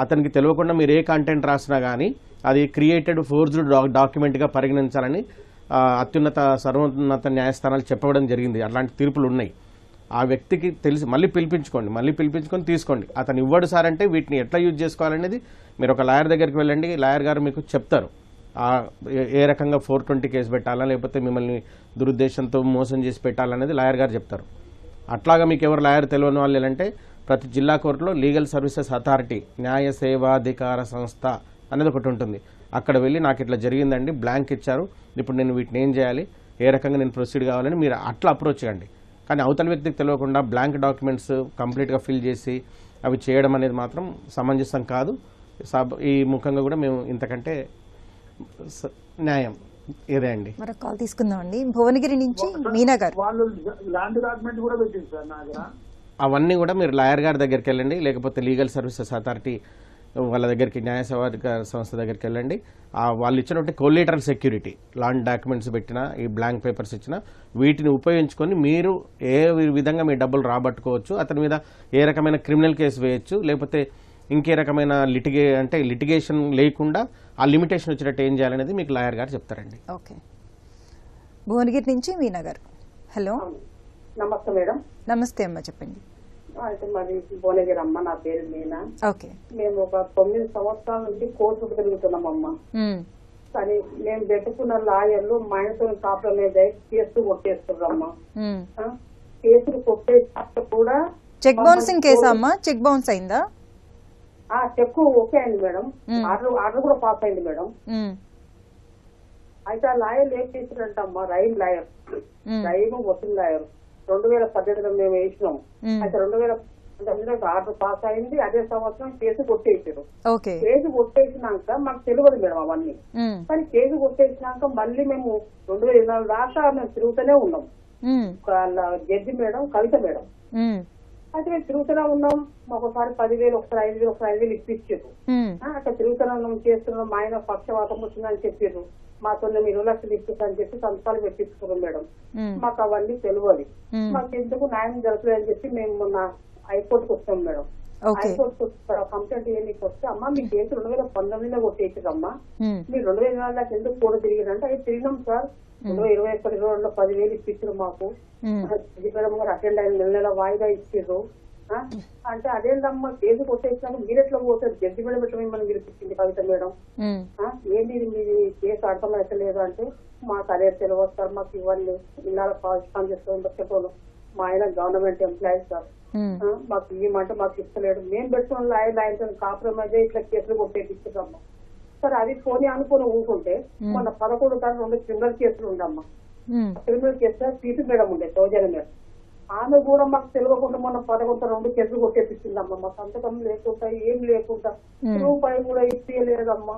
అతనికి తెలియకుండా మీరు ఏ కంటెంట్ రాసినా కానీ అది క్రియేటెడ్ ఫోర్జ్డ్ డాక్యుమెంట్గా పరిగణించాలని అత్యున్నత సర్వోన్నత న్యాయస్థానాలు చెప్పడం జరిగింది. అలాంటి తీర్పులు ఉన్నాయి. ఆ వ్యక్తికి తెలిసి మళ్ళీ పిలిపించుకొని తీసుకోండి. అతను ఇవ్వడు సార్ అంటే వీటిని ఎట్లా యూజ్ చేసుకోవాలనేది మీరు ఒక లాయర్ దగ్గరికి వెళ్ళండి. లాయర్ గారు మీకు చెప్తారు ఏ రకంగా 420 కేసు పెట్టాలా, లేకపోతే మిమ్మల్ని దురుద్దేశంతో మోసం చేసి పెట్టాలనేది లాయర్ గారు చెప్తారు. అట్లాగా మీకు ఎవరు లాయర్ తెలియని వాళ్ళు అంటే ప్రతి జిల్లా కోర్టులో లీగల్ సర్వీసెస్ అథారిటీ, న్యాయ సేవాధికార సంస్థ అనేది ఒకటి ఉంటుంది. అక్కడ వెళ్ళి నాకు ఇట్లా జరిగిందండి, బ్లాంక్ ఇచ్చారు, ఇప్పుడు నేను వీటిని ఏం చేయాలి, ఏ రకంగా నేను ప్రొసీడ్ కావాలని మీరు అట్లా అప్రోచ్ చేయండి. కానీ అవతల వ్యక్తికి తెలియకుండా బ్లాంక్ డాక్యుమెంట్స్ కంప్లీట్గా ఫిల్ చేసి అవి చేయడం అనేది మాత్రం సమంజసం కాదు. ఈ ముఖంగా కూడా మేము ఇంతకంటే న్యాయం ఇదే అండి. మరొక కాల్ తీసుకుందాం అండి. భువనగిరి నుంచి మీనా గారు. వాళ్ళు ల్యాండ్ డాక్యుమెంట్ కూడా పెట్టింది సార్ నా దగ్గర. అవన్నీ కూడా మీరు లాయర్ గారి దగ్గరికి వెళ్ళండి, లేకపోతే లీగల్ సర్వీసెస్ అథారిటీ వాళ్ళ దగ్గరికి, న్యాయ సేవాధికార సంస్థ దగ్గరికి వెళ్ళండి. వాళ్ళు ఇచ్చినటువంటి కొలేటరల్ సెక్యూరిటీ ల్యాండ్ డాక్యుమెంట్స్ పెట్టినా, ఈ బ్లాంక్ పేపర్స్ ఇచ్చినా వీటిని ఉపయోగించుకొని మీరు ఏ విధంగా మీ డబ్బులు రాబట్టుకోవచ్చు, అతని మీద ఏ రకమైన క్రిమినల్ కేసు వేయచ్చు, లేకపోతే ఇంకే రకమైన లిటిగేషన్ లేకుండా ఆ లిమిటేషన్ వచ్చేటట్టు ఏం చేయాలనేది మీకు లాయర్ గారు చెప్తారండి. ఓకే, భువనగిరి నుంచి మీనా గారు. హలో, నమస్తే మేడం. నమస్తే అమ్మ, చెప్పండి. అయితే మరి భువనగిరి అమ్మ, నా పేరు మీనా. ఓకే, మేము ఒక 9 సంవత్సరాల నుంచి కోర్టుకు తిరుగుతున్నామమ్మా. కానీ మేము పెట్టుకున్న లాయర్లు మైనతో కాంప్రమైజ్ అయ్యి కేసు కొట్టేస్తున్నారమ్మా. కేసులు కొట్టేటప్పుడు కూడా చెక్ బౌన్సింగ్ కేసా అమ్మా? చెక్ బౌన్స్ అయిందా? చెక్ ఓకే అయింది మేడం, ఆర్డర్ కూడా పాస్ అయింది మేడం. అయితే ఆ లాయర్లు ఏం చేసినట్టమ్మా, రైమ్ వసూలు లాయర్ 2018లో మేము వేసినాం. అయితే 2018 ఆర్డర్ పాస్ అయింది, అదే సంవత్సరం కేసు కొట్టేసారు. కేసు కొట్టేసినాక మాకు తెలియదు మేడం అవన్నీ. కానీ కేసు కొట్టేసినాక మళ్ళీ మేము 2024 దాకా మేము తిరుగుతూనే ఉన్నాం. జడ్జి మేడం, కవిత మేడం. అయితే మేము తిరుగుతూనే ఉన్నాం. ఒకసారి 10,000, ఒకసారి 5,000, ఒకసారి 5,000 ఇప్పించారు. అక్కడ తిరుగుతూనే ఉన్నాం, చేస్తున్నాం. మా ఆయన పక్షవాతం వచ్చిందని చెప్పారు. మాతో 20 లక్షలు ఇప్పిస్తారని చెప్పి సంతకాలు పెట్టించుకున్నాం మేడం. మాకు అవన్నీ తెలియదు. మాకు ఎందుకు న్యాయం జరగలేదని చెప్పి మేము మొన్న హైకోర్టుకు వస్తాం మేడం. హైకోర్టుకు కంప్లైంట్ ఇవ్వడానికి వస్తే, అమ్మా మీ కేసు 2019లో కొట్టేసారమ్మా, మీరు 2024 దాకా ఎందుకు కూడా తిరిగిరంటే, అది తిరిగినాం సార్, 2021 10,000 ఇప్పించారు మాకు. మేడం గారు అటెండ్ అయిన నెల వాయిదా ఇచ్చారు అంటే, అదేంటమ్మా కేసు కొట్టేసినాక మీరు ఎట్లా పోతారు, జడ్జి మేడం ఎట్లా మిమ్మల్ని పిలిపించింది కవిత మేడం, ఏంటి మీది కేసు అర్థమైతలేదు అంటే, మాకు అదే తెలియదు సార్, మాకు ఇవ్వండి, ఇళ్ళ పనిచేస్తాను. మా ఆయన గవర్నమెంట్ ఎంప్లాయీ సార్, మాకు ఇవ్వమంటే మాకు ఇస్తలేడు. మేము పెట్టుకున్న లాయర్తో కాంప్రమైజ్ అయ్యి ఇట్లా కేసులు కొట్టేపిస్తుందమ్మా. సరే అది పోనీ అనుకుని ఊరుకుంటే, మొన్న 11 కానీ 2 క్రిమినల్ కేసులు ఉండమ్మా. క్రిమినల్ కేసు పీటీ మేడం ఉండే, సౌజన్య మేడం, ఆమె కూడా మాకు తెలియకుండా మొన్న 11 2 కేసులు కొట్టేపిస్తుందమ్మా. మా సంతకం లేకుండా ఏం లేకుండా రూపాయి కూడా ఇప్పలేదమ్మా.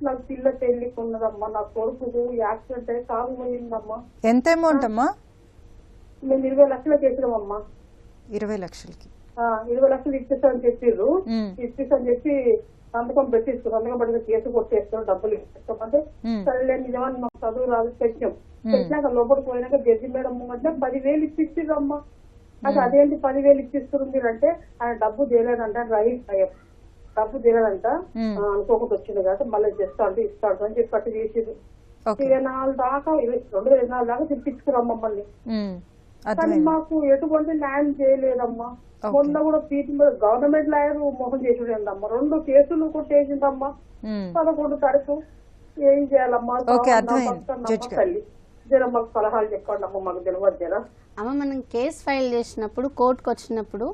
నాకు పిల్ల పెళ్లికి ఉన్నదమ్మా, నా కొడుకు యాక్సిడెంట్ అయ్యి కాలు పోయిందమ్మా. ఎంత అమౌంట్ అమ్మా? మేము 20 లక్షలు చేసినామమ్మా. 20 లక్షలకి 20 లక్షలు ఇప్పిస్తామని చెప్పారు. ఇప్పిస్తామని చెప్పి సంతకం పెట్టిస్తారు, సంతకం పెడితే కేసు కొట్టేస్తారు, డబ్బులు ఇస్తామంటే సరే నిజమని మాకు చదువు రాదు పెట్టాం. పెట్టినాక లోపలికి పోయినాక జడ్జి మేడం అంటే 10,000 ఇప్పిస్తారమ్మా. అది అదేంటి 10,000 ఇప్పిస్తారు మీరంటే ఆయన డబ్బు తీయలేదంట, డబ్బు తీయలేదంట అనుకోకుండా వచ్చింది కాబట్టి మళ్ళీ చేస్తాడు ఇస్తాడు అని చెప్పి అట్టు చేసేది. 24 దాకా 2024 దాకా తిప్పించుకున్నాం మమ్మల్ని. కానీ మాకు ఎటువంటి న్యాయం చేయలేదమ్మా. మొన్న కూడా గవర్నమెంట్ లాయర్ మోహన్ చేసిండమ్మా, 2 కేసులు కొట్టేసిందమ్మా 11 తారీఖు. ఏం చేయాలమ్మా తల్లి, జర మాకు సలహాలు చెప్పండి అమ్మ, మాకు తెలియదు జరా. అమ్మ మనం కేసు ఫైల్ చేసినప్పుడు కోర్టుకు వచ్చినప్పుడు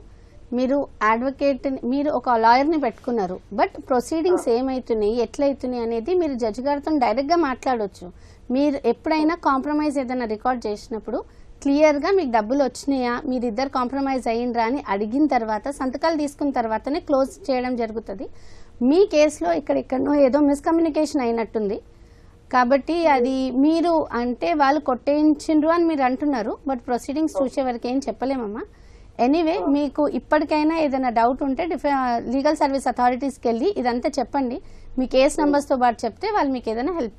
మీరు అడ్వకేట్, మీరు ఒక లాయర్ని పెట్టుకున్నారు, బట్ ప్రొసీడింగ్స్ ఏమవుతున్నాయి ఎట్లయితున్నాయి అనేది మీరు జడ్జి గారితో డైరెక్ట్గా మాట్లాడవచ్చు. మీరు ఎప్పుడైనా కాంప్రమైజ్ ఏదైనా రికార్డ్ చేసినప్పుడు క్లియర్గా మీకు డబ్బులు వచ్చినాయా, మీరిద్దరు కాంప్రమైజ్ అయ్యిండ్రా అని అడిగిన తర్వాత సంతకాలు తీసుకున్న తర్వాతనే క్లోజ్ చేయడం జరుగుతుంది. మీ కేసులో ఇక్కడెక్కడనో ఏదో మిస్కమ్యూనికేషన్ అయినట్టుంది కాబట్టి అది మీరు అంటే వాళ్ళు కొట్టేయించిండ్రు అని మీరు అంటున్నారు, బట్ ప్రొసీడింగ్స్ చూసే వరకు ఏం చెప్పలేమమ్మా. ఎనీవే మీకు ఇప్పటికైనా ఏదైనా డౌట్ ఉంటే లీగల్ సర్వీస్ అథారిటీస్కి వెళ్ళి ఇదంతా చెప్పండి. మీ కేస్ నెంబర్స్తో పాటు చెప్తే వాళ్ళు మీకు ఏదైనా హెల్ప్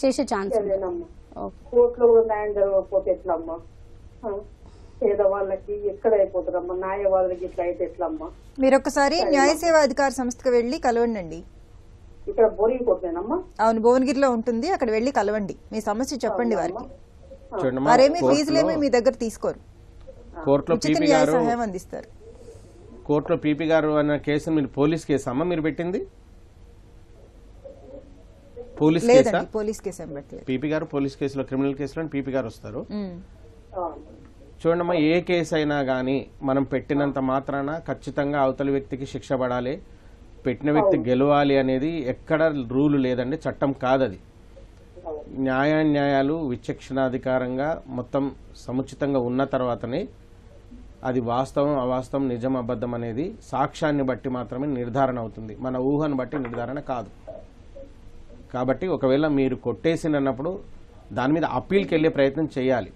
చేసే ఛాన్స్. కోర్టులో కూడా న్యాయం జరగకపోతే ఎట్లమ్మా, పేదవాళ్ళకి ఎక్కడ అయిపోతుందమ్మా, న్యాయవాదులకి ఇట్లా అయితే ఎట్లమ్మా. మీరు ఒకసారి న్యాయ సేవా అధికార సంస్థకు వెళ్ళి కలవండి. ఇక్కడ బోరింగ్ కోర్టునేనమ్మా? అవును, భువనగిరిలో ఉంటుంది, అక్కడ వెళ్ళి కలవండి, మీ సమస్య చెప్పండి వారికి. మరేమీ ఫీజులేమీ మీ దగ్గర తీసుకోరు, కోర్టులో పీపీ గారు సహాయం అందిస్తారు. కోర్టులో పీపీ గారు అన్న కేసు మీరు పోలీస్ కేసు అమ్మా మీరు పెట్టింది? పోలీస్ కేసా? పోలీస్ కేసు ఏం పెట్టలేదు. పీపీ గారు పోలీస్ కేసులో, క్రిమినల్ కేసులో పీపీ గారు వస్తారు. చూడమ్మా, ఏ కేసు అయినా కానీ మనం పెట్టినంత మాత్రాన ఖచ్చితంగా అవతలి వ్యక్తికి శిక్ష పడాలి, పెట్టిన వ్యక్తి గెలవాలి అనేది ఎక్కడ రూలు లేదండి, చట్టం కాదది. న్యాయాలు విచక్షణాధికారంగా మొత్తం సముచితంగా ఉన్న తర్వాతనే అది వాస్తవం అవాస్తవం నిజం అబద్ధం అనేది సాక్ష్యాన్ని బట్టి మాత్రమే నిర్ధారణ అవుతుంది, మన ఊహను బట్టి నిర్ధారణ కాదు. కాబట్టి ఒకవేళ మీరు కొట్టేసినప్పుడు దాని మీద అప్పీల్కి వెళ్ళే ప్రయత్నం చేయాలి.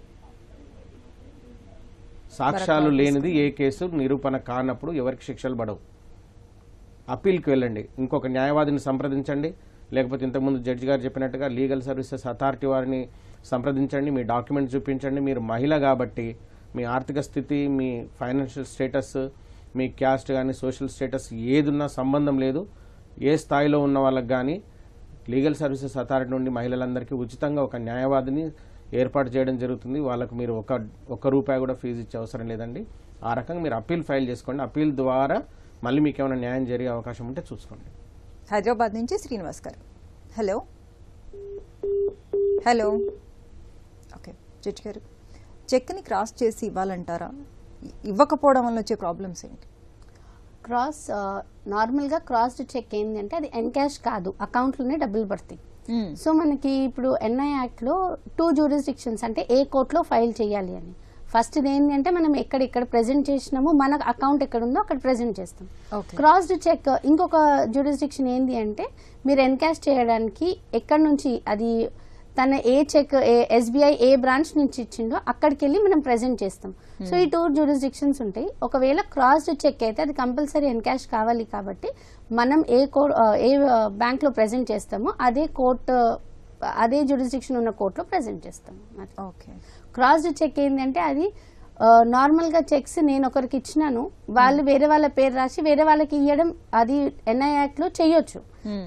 సాక్ష్యాలు లేనిది ఏ కేసు నిరూపణ కానప్పుడు ఎవరికి శిక్షలు పడవు. అప్పీల్కి వెళ్ళండి, ఇంకొక న్యాయవాదిని సంప్రదించండి, లేకపోతే ఇంతకుముందు జడ్జి గారు చెప్పినట్టుగా లీగల్ సర్వీసెస్ అథారిటీ వారిని సంప్రదించండి, మీ డాక్యుమెంట్స్ చూపించండి. మీరు మహిళ కాబట్టి మీ ఆర్థిక స్థితి, మీ ఫైనాన్షియల్ స్టేటస్, మీ క్యాస్ట్ కానీ సోషల్ స్టేటస్ ఏదున్నా సంబంధం లేదు. ఏ స్థాయిలో ఉన్న వాళ్ళకి కానీ లీగల్ సర్వీసెస్ అథారిటీ నుండి మహిళలందరికీ ఉచితంగా ఒక న్యాయవాదిని ఏర్పాటు చేయడం జరుగుతుంది. వాళ్ళకు మీరు ఒక్క రూపాయి కూడా ఫీజు ఇచ్చే అవసరం లేదండి. ఆ రకంగా మీరు అప్పీల్ ఫైల్ చేసుకోండి. అప్పీల్ ద్వారా మళ్ళీ మీకు ఏమైనా న్యాయం జరిగే అవకాశం ఉంటే చూసుకోండి. హైదరాబాద్ నుంచి శ్రీనివాస్ గారు. హలో హలో ఓకే జడ్జి గారు, చెక్ని క్రాస్ చేసి ఇవ్వాలంటారా? ఇవ్వకపోవడం వల్ల వచ్చే ప్రాబ్లమ్స్ ఏంటి? నార్మల్గా క్రాస్డ్ చెక్ ఏంటి అంటే అది ఎన్కాష్ కాదు, అకౌంట్లోనే డబ్బులు పడతాయి. సో మనకి ఇప్పుడు ఎన్ఐ యాక్ట్లో 2 జ్యూరిస్డిక్షన్స్ అంటే ఏ కోర్టులో ఫైల్ చేయాలి అని. ఫస్ట్ ఏంటి అంటే మనం ఎక్కడ ప్రెజెంట్ చేసినామో మన అకౌంట్ ఎక్కడ ఉందో అక్కడ ప్రెజెంట్ చేస్తాం. క్రాస్డ్ చెక్ ఇంకొక జ్యూరిస్డిక్షన్ ఏంటి అంటే మీరు ఎన్కాష్ చేయడానికి ఎక్కడి నుంచి అది తన ఏ చెక్ ఎస్బీఐ ఏ బ్రాంచ్ నుంచి ఇచ్చిందో అక్కడికి వెళ్ళి మనం ప్రెజెంట్ చేస్తాం. సో ఈ 2 జ్యూరిస్డిక్షన్స్ ఉంటాయి. ఒకవేళ క్రాస్డ్ చెక్ అయితే అది కంపల్సరీ ఎన్కాష్ కావాలి కాబట్టి మనం ఏ బ్యాంక్ లో ప్రెజెంట్ చేస్తామో అదే కోర్టు, అదే జ్యూరిస్డిక్షన్ ఉన్న కోర్టులో ప్రెజెంట్ చేస్తాము. క్రాస్డ్ చెక్ ఏంటంటే అది నార్మల్గా చెక్స్ నేను ఒకరికి ఇచ్చినాను, వాళ్ళు వేరే వాళ్ళ పేరు రాసి వేరే వాళ్ళకి ఇవ్వడం అది ఎన్ఐ యాక్ట్ లో చేయొచ్చు.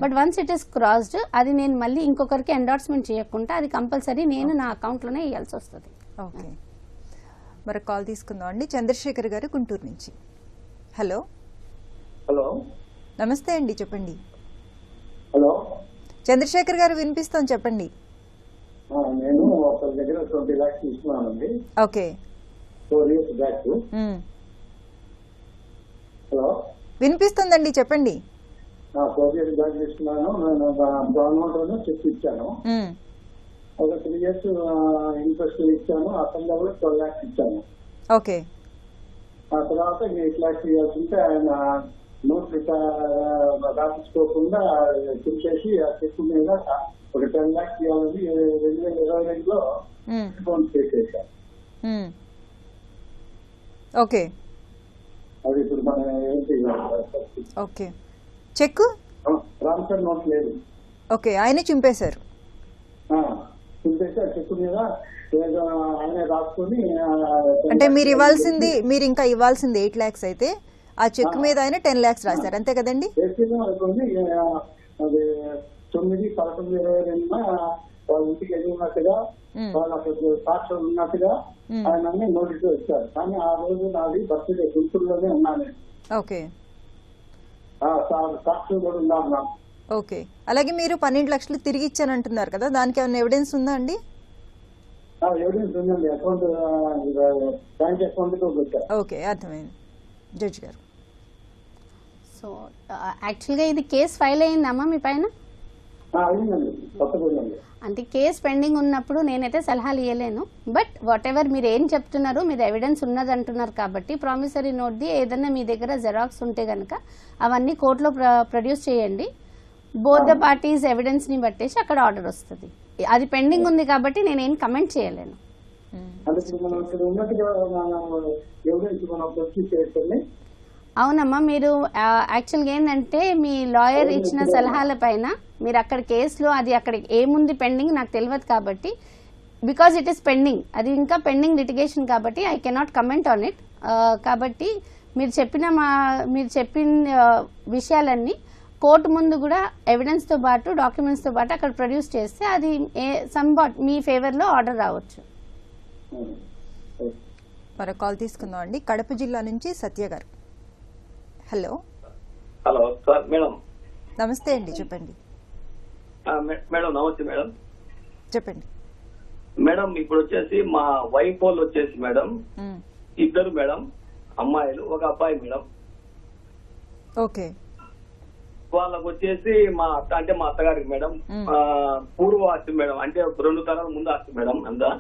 But once it is crossed అది నేను మళ్ళీ ఇంకొకరికి ఎండార్స్మెంట్ చేయకుండా అది కంపల్సరీ నేను నా అకౌంట్ లోనే ఇవ్వాల్సి వస్తుంది. ఓకే, మరి కాల్ తీసుకుందాం అండి. చంద్రశేఖర్ గారు గుంటూరు నుంచి. హలో హలో నమస్తే అండి, చెప్పండి. హలో చంద్రశేఖర్ గారు వినిపిస్తాం, చెప్పండి. నేను ఒక దగ్గర 20 lakhs తీసుకున్నానండి. Okay, 4 years back. హలో వినిపిస్తుందండి, చెప్పండి. 4 years బ్యాక్ తీసుకున్నాను. నేను గవర్నమెంట్ చెక్ ఇచ్చాను. ఒక 3 years ఇంట్రెస్ట్ ఇచ్చాను. అతనిలో కూడా 12 lakhs ఇచ్చాను. ఓకే, ఆ తర్వాత 8 lakhs ఇవ్వాల్సింటే ఆయన నోట్లు రాపించుకోకుండా చూసేసి ఆ చెక్ మీద ఒక 10 lakhs ఇవ్వాలని 2022లో అకౌంట్ పే చేశాను. ఓకే, అది ఇప్పుడు మనం ఏంటి? ఓకే, చెక్ రామచంద్ర నోట్ లేదు. ఓకే, ఆయనే చింపేశారు. చింపేసి ఆ చెక్ మీద ఆయన రాసుకొని అంటే మీరు ఇంకా ఇవ్వాల్సింది 8 lakhs అయితే ఆ చెక్ మీద ఆయన 10 lakhs రాశారు, అంతే కదండి? అది 9/11/22 వాళ్ళ ఇంటికి ఎదిగినట్టుగా వాళ్ళ సాక్ష్యం ఉన్నట్టుగా ఆయన అన్ని నోటీసు వచ్చారు. కానీ ఆ రోజు నాది బర్త్డే గుంటూరులోనే ఉన్నాను. ఓకే, సాక్షులు కూడా ఉన్నాను. ఓకే. అలాగే మీరు 12 లక్షలు తిరిగి ఇచ్చానంటున్నారు కదా, దానికి ఏమైనా ఎవిడెన్స్ ఉందా అండి? ఎవిడెన్స్ ఉందండి, అకౌంట్ బ్యాంక్ అకౌంట్ వచ్చారు. ఓకే, అర్థమైంది జడ్జి గారు. సో యాక్చువల్గా ఇది కేసు ఫైల్ అయిందమ్మా మీ పైన? అయిందండి, కొత్తగా. అంటే కేసు పెండింగ్ ఉన్నప్పుడు నేనైతే సలహాలు ఇవ్వలేను. బట్ వాట్ ఎవర్ మీరు ఏం చెప్తున్నారు, మీరు ఎవిడెన్స్ ఉన్నది అంటున్నారు కాబట్టి ప్రామిసరీ నోట్ది ఏదన్నా మీ దగ్గర జెరాక్స్ ఉంటే కనుక అవన్నీ కోర్టులో ప్రొడ్యూస్ చేయండి. బోత్ ద పార్టీస్ ఎవిడెన్స్ ని బట్టేసి అక్కడ ఆర్డర్ వస్తుంది. అది పెండింగ్ ఉంది కాబట్టి నేనేం కమెంట్ చేయలేను. అవునమ్మా, మీరు యాక్చువల్గా ఏంటంటే మీ లాయర్ ఇచ్చిన సలహాల పైన మీరు అక్కడ కేసులో అది అక్కడ ఏముంది పెండింగ్ నాకు తెలియదు కాబట్టి, బికాజ్ ఇట్ ఈస్ పెండింగ్, అది ఇంకా పెండింగ్ లిటిగేషన్ కాబట్టి I cannot comment on it. కాబట్టి మీరు చెప్పిన విషయాలన్నీ కోర్టు ముందు కూడా ఎవిడెన్స్తో పాటు డాక్యుమెంట్స్తో పాటు అక్కడ ప్రొడ్యూస్ చేస్తే అది సంబాట్ మీ ఫేవర్లో ఆర్డర్ రావచ్చు. మరో కాల్ తీసుకుందాం అండి. కడప జిల్లా నుంచి సత్య గారు. హలో. హలో సార్, మేడం నమస్తే అండి, చెప్పండి. మేడం నమస్తే మేడం. చెప్పండి మేడం. ఇప్పుడు వచ్చేసి మా వైఫ్ వాళ్ళు వచ్చేసి మేడం ఇద్దరు మేడం, అమ్మాయిలు, ఒక అబ్బాయి మేడం. ఓకే. వాళ్ళకు వచ్చేసి మా అత్తగారికి మేడం పూర్వ ఆస్తి మేడం, అంటే 2 తరాల ముందు ఆస్తి మేడం అంతా.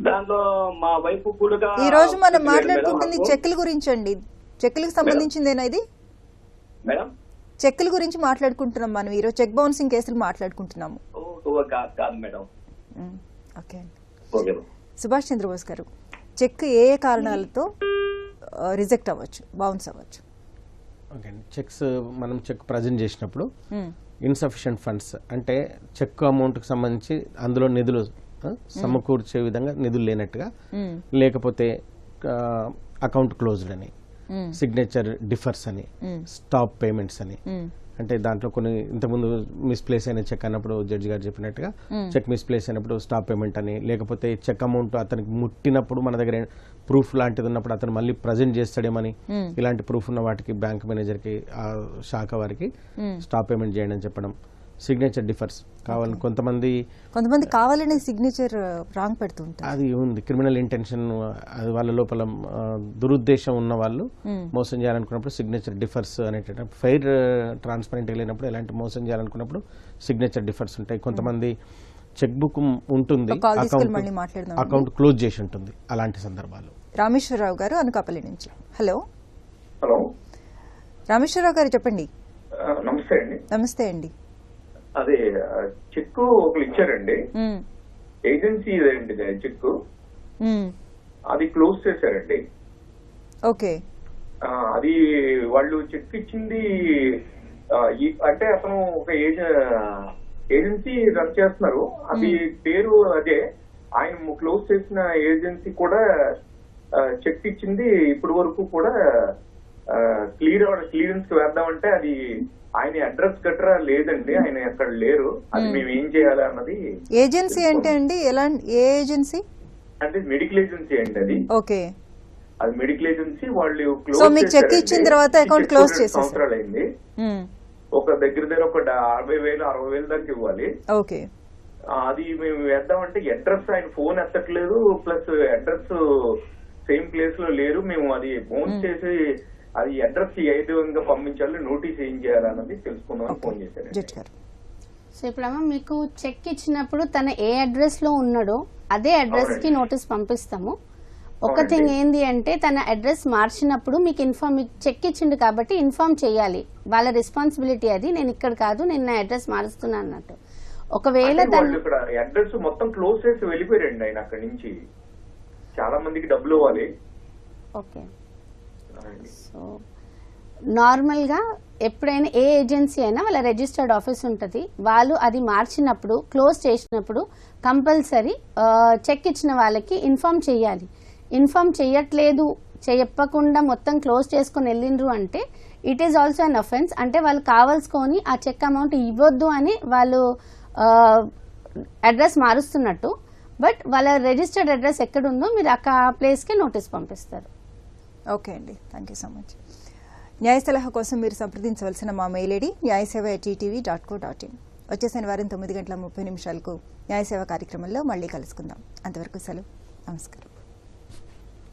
దాంట్లో మా వైఫ్ కూడా ఈ రోజు మనం మాట్లాడుకుంటుంది చెక్కుల గురించి అండి. చెక్కులకు సంబంధించిందేనా ఇది? మేడం చెక్కుల గురించి మాట్లాడుకుంటున్నాం మనం ఈరోజు. చెక్ బౌన్సింగ్ కేసులు మాట్లాడుకుంటున్నాము. కాదు మేడం. ఓకే. సుభాష్ చంద్రబోస్ గారు, చెక్ ఏ కారణాలతో రిజెక్ట్ అవ్వచ్చు, బౌన్స్ అవ్వచ్చు? ఓకే అండి. మనం చెక్ ప్రజెంట్ చేసినప్పుడు ఇన్సఫిషియెంట్ ఫండ్స్ అంటే చెక్ అమౌంట్కి సంబంధించి అందులో నిధులు సమకూర్చే విధంగా నిధులు లేనట్టుగా, లేకపోతే అకౌంట్ క్లోజ్డ్ అని, సిగ్నేచర్ డిఫర్స్ అని, స్టాప్ పేమెంట్స్ అని, అంటే దాంట్లో కొన్ని ఇంతకుముందు మిస్ప్లేస్ అయిన చెక్ అన్నప్పుడు జడ్జి గారు చెప్పినట్టుగా చెక్ మిస్ప్లేస్ అయినప్పుడు స్టాప్ పేమెంట్ అని, లేకపోతే చెక్ అమౌంట్ అతనికి ముట్టినప్పుడు మన దగ్గర ప్రూఫ్ లాంటిది ఉన్నప్పుడు అతను మళ్ళీ ప్రజెంట్ చేస్తాడేమని, ఇలాంటి ప్రూఫ్ ఉన్న వాటికి బ్యాంక్ మేనేజర్కి ఆ శాఖ వారికి స్టాప్ పేమెంట్ చేయండి అని చెప్పడం. సిగ్నేచర్ డిఫర్స్ కావాలని కొంతమంది కావాలని సిగ్నేచర్ రాంగ్ పెడుతుంటారు. అది ఉంది, క్రిమినల్ ఇంటెన్షన్, అది వాళ్ళ లోపల దురుద్దేశం ఉన్న వాళ్ళు మోసం చేయాలనుకున్నప్పుడు సిగ్నేచర్ డిఫర్స్ అనేటప్పుడు, ఫెయిర్ ట్రాన్స్పరెంట్గా లేనప్పుడు ఎలాంటి మోసం చేయాలనుకున్నప్పుడు సిగ్నేచర్ డిఫర్స్ ఉంటాయి. కొంతమంది చెక్ బుక్ ఉంటుంది, అకౌంట్ క్లోజ్ చేసి ఉంటుంది, అలాంటి సందర్భాలు. రామేశ్వరరావు గారు అనకాపల్లి నుంచి. హలో. హలో రామేశ్వరరావు గారు, చెప్పండి. నమస్తే అండి. నమస్తే అండి. అదే చెక్ ఒకరు ఇచ్చారండి, ఏజెన్సీ ఇదండి చెక్, అది క్లోజ్ చేశారండి. ఓకే. అది వాళ్ళు చెక్ ఇచ్చింది అంటే అతను ఒక ఏజెన్సీ రన్ చేస్తున్నారు, అది పేరు అదే, ఆయన క్లోజ్ చేసిన ఏజెన్సీ కూడా చెక్ ఇచ్చింది ఇప్పటి వరకు కూడా క్లియరెన్స్ కి వేద్దామంటే అది ఆయన అడ్రస్ గట్రా లేదండి, ఆయన ఎక్కడ లేరు. అది మేము ఏం చేయాలి అన్నది. ఏజెన్సీ అంటే అండి ఏ ఏజెన్సీ? అంటే మెడికల్ ఏజెన్సీ అండి అది. ఓకే. అది మెడికల్ ఏజెన్సీ వాళ్ళు చెక్ ఇచ్చిన తర్వాత అకౌంట్ క్లోజ్ చేశారు. సంవత్సరాలు అయింది. ఒక దగ్గర ఒక 50,000 60,000 దాకా ఇవ్వాలి. ఓకే. అది మేము వేద్దామంటే అడ్రస్ ఆయన ఫోన్ ఎత్తట్లేదు, ప్లస్ అడ్రస్ సేమ్ ప్లేస్ లో లేరు. మేము అది ఫోన్ చేసి అది అడ్రస్ ఏ విధంగా పంపించాలి, నోటీస్ ఏం చేయాలన్నది తెలుసుకుందామని ఫోన్ చేశారు. సో ఇప్పుడమ్మా మీకు చెక్ ఇచ్చినప్పుడు తన ఏ అడ్రస్ లో ఉన్నాడో అదే అడ్రస్ కి నోటీస్ పంపిస్తాము. ఒక థింగ్ ఏంది అంటే తన అడ్రస్ మార్చినప్పుడు మీకు చెక్ ఇచ్చిండు కాబట్టి ఇన్ఫార్మ్ చేయాలి, వాళ్ళ రెస్పాన్సిబిలిటీ అది. నేను ఇక్కడ కాదు, నేను నా అడ్రస్ మారుస్తున్నా అన్నట్టు. ఒకవేళ ఇక్కడ అడ్రస్ మొత్తం క్లోజ్ చేసి వెళ్ళిపోయారండి ఆయన అక్కడి నుంచి. చాలా మందికి డబ్బులు ఇవ్వాలి. ఓకే. సో నార్మల్గా ఎప్పుడైనా ఏ ఏజెన్సీ అయినా వాళ్ళ రిజిస్టర్డ్ ఆఫీస్ ఉంటుంది, వాళ్ళు అది మార్చినప్పుడు క్లోజ్ చేసినప్పుడు కంపల్సరీ చెక్ ఇచ్చిన వాళ్ళకి ఇన్ఫామ్ చేయాలి. ఇన్ఫామ్ చేయట్లేదు, చెప్పకుండా మొత్తం క్లోజ్ చేసుకొని వెళ్ళిండ్రు అంటే it is also an offence. అంటే వాళ్ళు కావాల్సుకొని ఆ చెక్ అమౌంట్ ఇవ్వద్దు అని వాళ్ళు అడ్రస్ మారుస్తున్నట్టు. బట్ వాళ్ళ రిజిస్టర్డ్ అడ్రస్ ఎక్కడుందో మీరు ఆ ప్లేస్కి నోటీస్ పంపిస్తారు. ఓకే అండి, థ్యాంక్ యూ సో మచ్. న్యాయ సలహా కోసం మీరు సంప్రదించవలసిన మా మెయిల్ ఐడి nyayaseva@gtv.co.in. వచ్చే శనివారం 9:30 న్యాయసేవ కార్యక్రమంలో మళ్ళీ కలుసుకుందాం. అంతవరకు సెలవు, నమస్కారం.